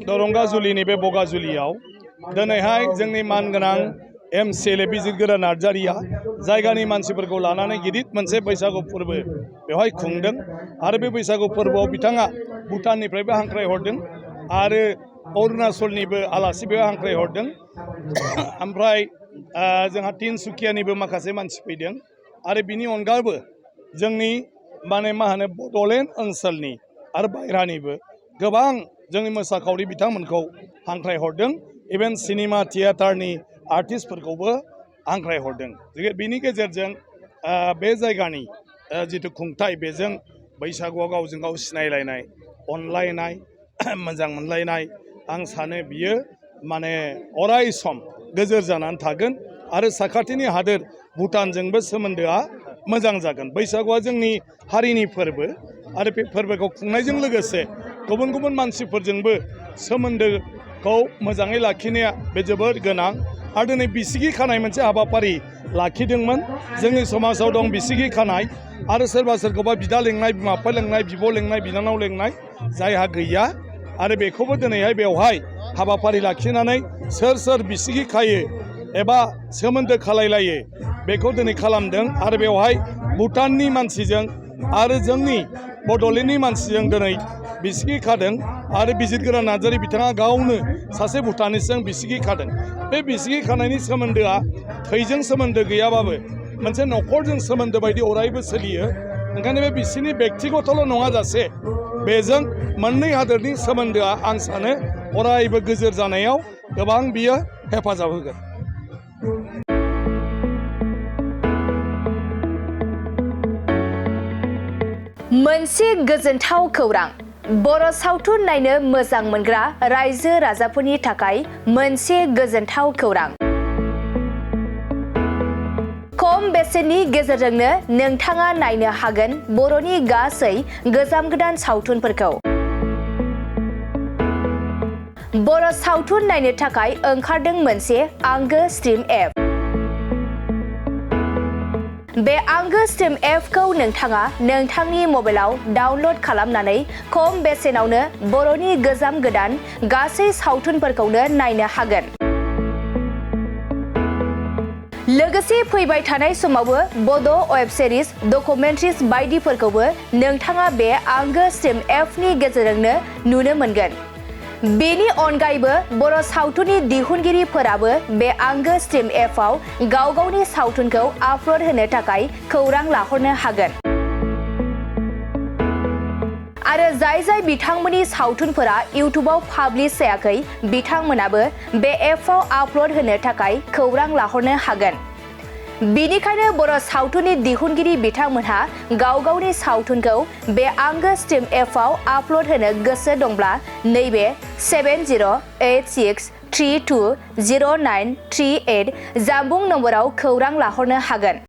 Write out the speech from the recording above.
दरंगाजुलिनि बे बगाजुलियाव दिनैहाय जोंनि मानगोनां एमसिएलए बिजिरगोरा नार्जारिया जायगानि मानसिफोरखौ लानानै गिदिर मोनसे बैसागु फोरबो बेवहाय खुंदों आरो बे बैसागु फोरबोआव बिथाङा भुटाननिफ्रायबो हांख्रायहरदों आरो अरुणाचलनिबो आलासि बेयाव हांख्रायहरदों ओमफ्राय जोंहा तिनसुकियानिबो माखासे मानसि फैदों आरो बिनि अनगायैबो जोंनि बड'लेण्ड ओनसोलनि आरो बायह्रानिबो गोबां जोंनि मोसाखावरि बिथांमोनखौ हांख्रायहरदों इभेन सिनेमा थियेटारनि आर्टिस्टफोरखौबो हांख्रायहरदों बिनि गेजेरजों बे जायगानि जिथु खुंथाय बेजों बैसागुआव गावजों गाव सिनायलायनाय अनलायनाय मोजां मोनलायनाय आं सानो बियो अराय सम गोजोर जानानै थागोन आरो साखाथिनि हादोर भुटानजोंबो सोमोन्दोआ मोजां जागोन। बैसागुआ जोंनि हारिनि फोरबो आरो बे फोरबोखौ खुंनायजों लोगोसे गुबुन गुबुन मानसिफोरजोंबो सोमोन्दोखौ मोजाङै लाखिनाया बे जोबोद गोनां आरो दिनै बिसिगि खानाय मोनसे हाबाफारि लाखिदोंमोन जोंनि समाजाव दं बिसिगि खानाय आरो सोरबा सोरखौबा बिदा लेंनाय बिमा बिफा लेंनाय बिब' लेंनाय बिनानाव लेंनाय जायहा गैया आरो बेखौबो दिनैहाय बेवहाय हाबाफारि लाखिनानै सोर सोर बिसिगि खायो एबा सोमोन्दो खालायलायो बेखौ दिनै खालामदों आरो बेवहाय भुटाननि मानसिजों आरो जोंनि बड'लेण्डनि मानसिजों दिनै बिसिगि खादों आरो बिजिरगोरा नार्जारि बिथाङा गावनो सासे भुटानिसजों बिसिगि खादों। बे बिसिगि खानायनि सोमोन्दोआ थैजों सोमोन्दो गैयाबाबो मोनसे न'खरजों सोमोन्दो बायदि अरायबो सोलियो। ओंखायनो बे बिसिनि बेक्तिगतल' नङा जासे बेजों मोननै हादोरनि सोमोन्दोआ आं सानो अरायबो गोजोर जानायाव गोबां बियो हेफाजाब होगोन। मोनसे गोजोनथाव खौरां बर' सावथुन नायनो मोजां मोनग्रा रायजो राजाफोरनि थाखाय मोनसे गोजोनथाव खौरां। खम बेसेननि गेजेरजोंनो नोंथाङा नायनो हागोन बर'नि गासै गोजाम गोदान सावथुनफोरखौ। बर' सावथुन नायनो थाखाय ओंखारदों मोनसे आंगो स्ट्रिम एप। बे आंगो स्ट्रिम एपखौ नोंथाङा नोंथांनि मबाइलाव डाउनल'ड खालामनानै खम बेसेनावनो बर'नि गोजाम गोदान गासै सावथुनफोरखौनो नायनो हागोन। लोगोसे फैबाय थानाय समावबो बड' वेब सिरिज डकुमेन्ट्रिज बायदिफोरखौबो नोंथाङा बे आंगो स्ट्रिम एपनि गेजेरजोंनो नुनो मोनगोन। बेनि अनगायैबो बर' सावथुननि दिहुनगिरिफोराबो बे आंगो स्ट्रिम एपआव गाव गावनि सावथुनखौ आपल'ड होनो थाखाय खौरां लाहरनो हागोन। आरो जाय बिथांमोननि सावथुनफोरा इउटुबाव पाब्लिश जायाखै बिथांमोनाबो बे एपआव आपल'ड होनो थाखाय खौरां लाहरनो हागोन। बेनिखायनो बर' सावथुननि दिहुनगिरि बिथांमोनहा गाव गावनि सावथुनखौ बे आंगो स्ट्रिम एपआव आपल'ड होनो गोसो दंब्ला नैबे 7086320938 जानबुं नम्बराव खौरां लाहरनो हागोन।